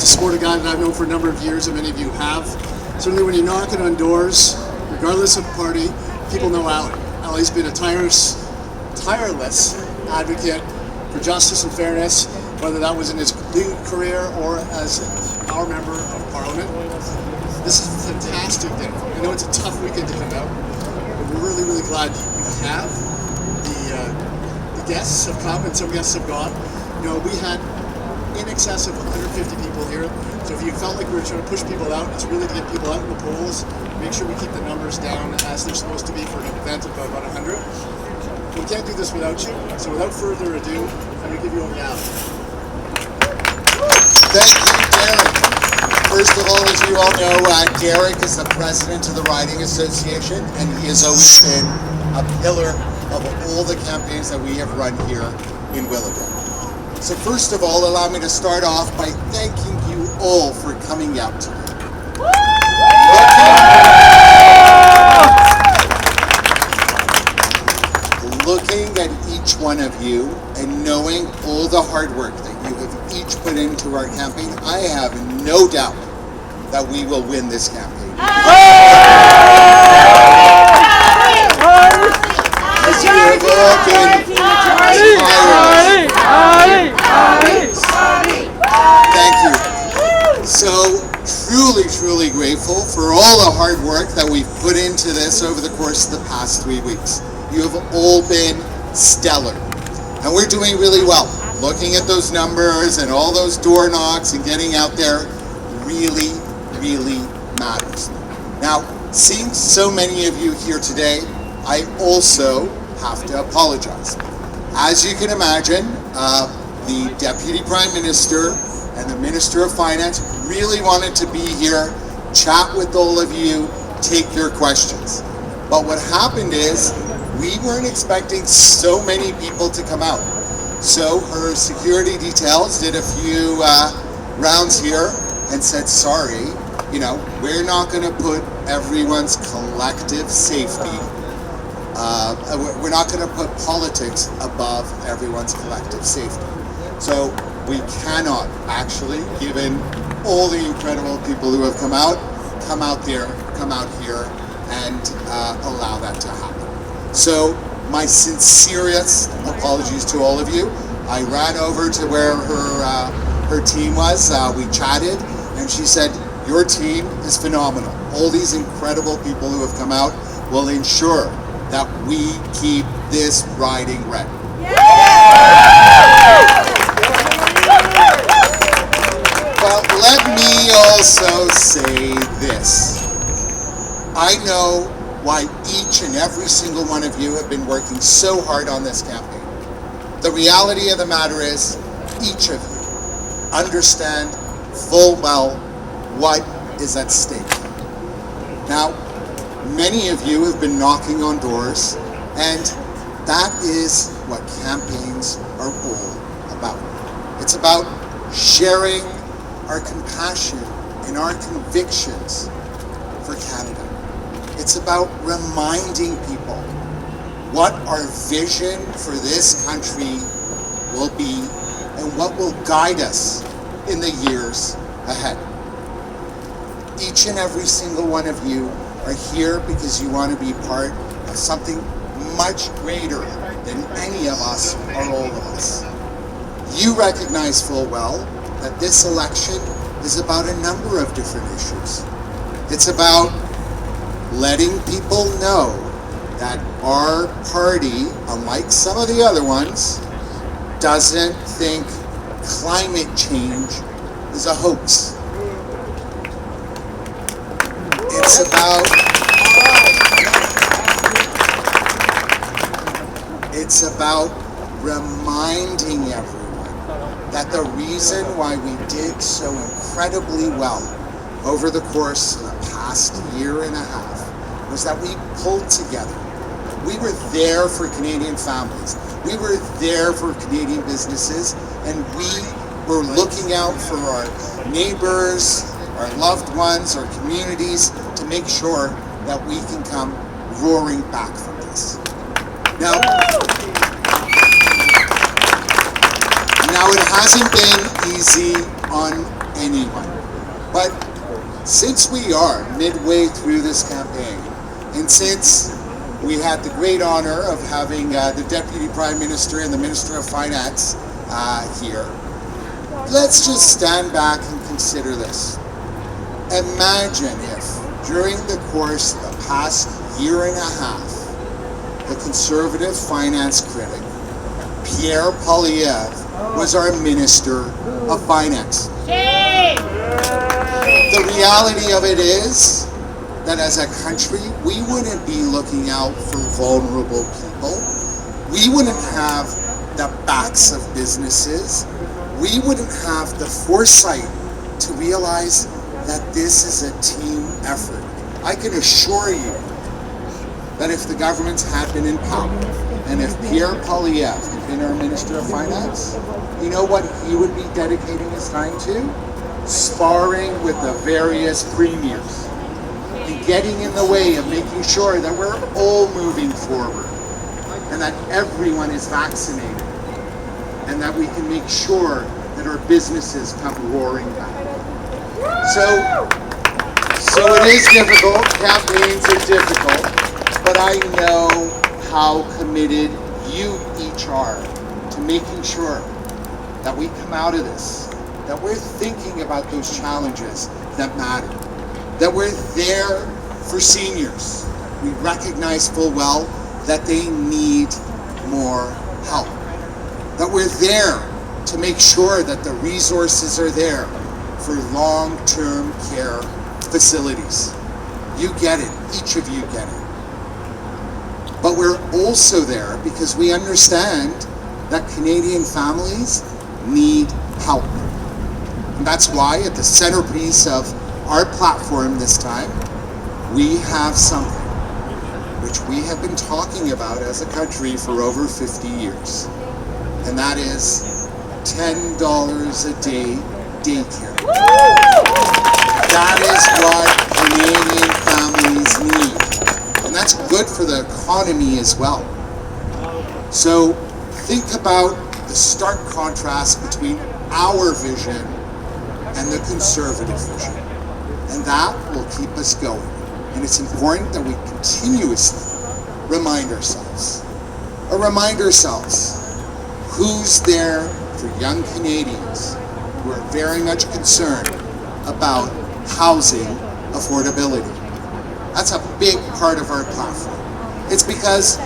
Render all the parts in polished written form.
to support a guy that I've known for a number of years, and many of you have. Certainly when you're knocking on doors, regardless of party, people know Ali. Ali's been a tireless advocate for justice and fairness, whether that was in his legal career or as our member of parliament. This is a fantastic day. I know it's a tough weekend to come out, but we're really, really glad you have. The guests have come and some guests have gone. You know, we had in excess of 150 people here, so if you felt like we were trying to push people out, it's really to get people out in the polls, make sure we keep the numbers down as they're supposed to be for an event of about 100. We can't do this without you, so without further ado, I'm going to give you over to Ali. Thank you, Derek. First of all, as you all know, Derek is the president of the Riding Association, and he has always been a pillar of all the campaigns that we have run here in Willowdale. So first of all, allow me to start off by thanking you all for coming out today. Looking at each one of you and knowing all the hard work that you have each put into our campaign, I have no doubt that we will win this campaign. As you have all been thank you. So truly grateful for all the hard work that we've put into this over the course of the past 3 weeks. You have all been stellar, and we're doing really well. Looking at those numbers and all those door knocks and getting out there really matters. Now, seeing so many of you here today, I also have to apologize. As you can imagine, the Deputy Prime Minister and the Minister of Finance really wanted to be here, chat with all of you, take your questions. But what happened is, we weren't expecting so many people to come out. So her security details did a few rounds here and said, sorry, you know, we're not going to put everyone's collective safety, we're not going to put politics above everyone's collective safety. So we cannot actually, given all the incredible people who have come out here and allow that to happen. So my sincerest apologies to all of you. I ran over to where her team was, we chatted, and she said, your team is phenomenal. All these incredible people who have come out will ensure that we keep this riding red. But let me also say this. I know why each and every single one of you have been working so hard on this campaign. The reality of the matter is, each of you understand full well what is at stake. Now, many of you have been knocking on doors, and that is what campaigns are all about. It's about sharing our compassion and our convictions for Canada. It's about reminding people what our vision for this country will be and what will guide us in the years ahead. Each and every single one of you are here because you want to be part of something much greater than any of us or all of us. You recognize full well that this election is about a number of different issues. It's about letting people know that our party, unlike some of the other ones, doesn't think climate change is a hoax. It's about reminding everyone that the reason why we did so incredibly well over the course of the past year and a half was that we pulled together. We were there for Canadian families. We were there for Canadian businesses, and we were looking out for our neighbors, our loved ones, our communities, to make sure that we can come roaring back from this. Now it hasn't been easy on anyone. But since we are midway through this campaign, and since we had the great honor of having the Deputy Prime Minister and the Minister of Finance here, let's just stand back and consider this. Imagine if, during the course of the past year and a half, the Conservative finance critic, Pierre Poilievre, was our Minister of Finance. The reality of it is that as a country, we wouldn't be looking out for vulnerable people. We wouldn't have the backs of businesses. We wouldn't have the foresight to realize that this is a team effort. I can assure you that if the governments had been in power, and if Pierre Poilievre had been our Minister of Finance, you know what he would be dedicating his time to? Sparring with the various premiers and getting in the way of making sure that we're all moving forward and that everyone is vaccinated and that we can make sure that our businesses come roaring back. So it is difficult, campaigns are difficult, but I know how committed you each are to making sure that we come out of this, that we're thinking about those challenges that matter, that we're there for seniors. We recognize full well that they need more help, that we're there to make sure that the resources are there for long-term care facilities. You get it, each of you get it. But we're also there because we understand that Canadian families need help. And that's why at the centerpiece of our platform this time, we have something which we have been talking about as a country for over 50 years. And that is $10 a day daycare. That is what Canadian families need. And that's good for the economy as well. So think about the stark contrast between our vision and the Conservative vision. And that will keep us going. And it's important that we continuously remind ourselves who's there for young Canadians who are very much concerned about housing affordability. That's a big part of our platform. It's because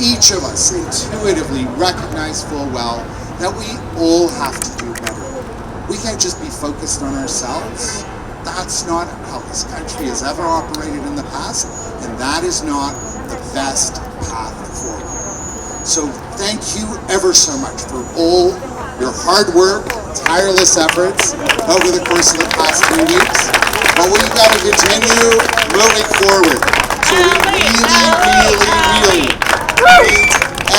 each of us intuitively recognize full well that we all have to do better. We can't just be focused on ourselves. That's not how this country has ever operated in the past, and that is not the best path forward. So thank you ever so much for all your hard work, tireless efforts over the course of the past 3 weeks. But we've got to continue moving forward. So we really need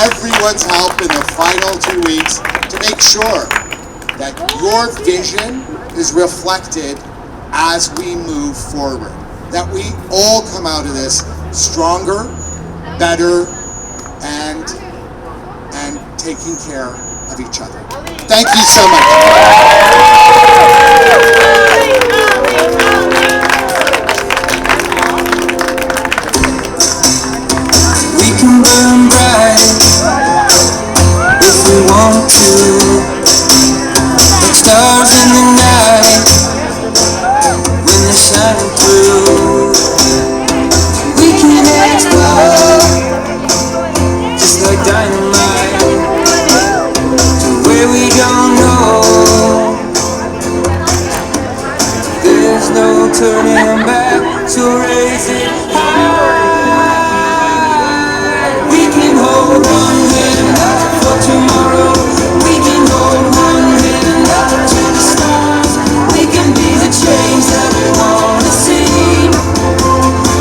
everyone's help in the final 2 weeks to make sure that your vision is reflected as we move forward. That we all come out of this stronger, better, and taking care of each other. Thank you so much. We can burn bright if we want to, like stars in the night when they're shining through. We can explode just like dynamite to where we don't know. There's no turning back, so raise it high. We can hold one hand up for tomorrow. We can hold one hand up to the stars. We can be the change that we wanna see.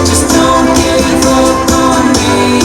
Just don't give up on me.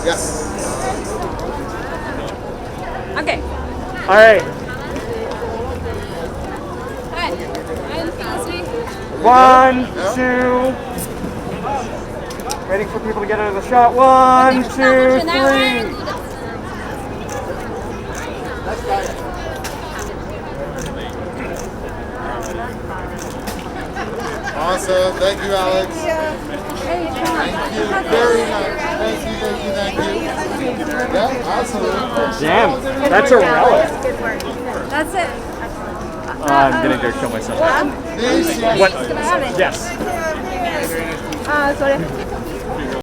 Yes. Okay. All right. Hi. I'm Ehsassi. 1, 2. Waiting for people to get out of the shot. 1, 2, 3. Awesome. Thank you, Alex. Thank you very much. Thank you. Yeah, absolutely. Damn, that's a relic. That's it. I'm gonna go kill myself. This, What? Yes. Sorry.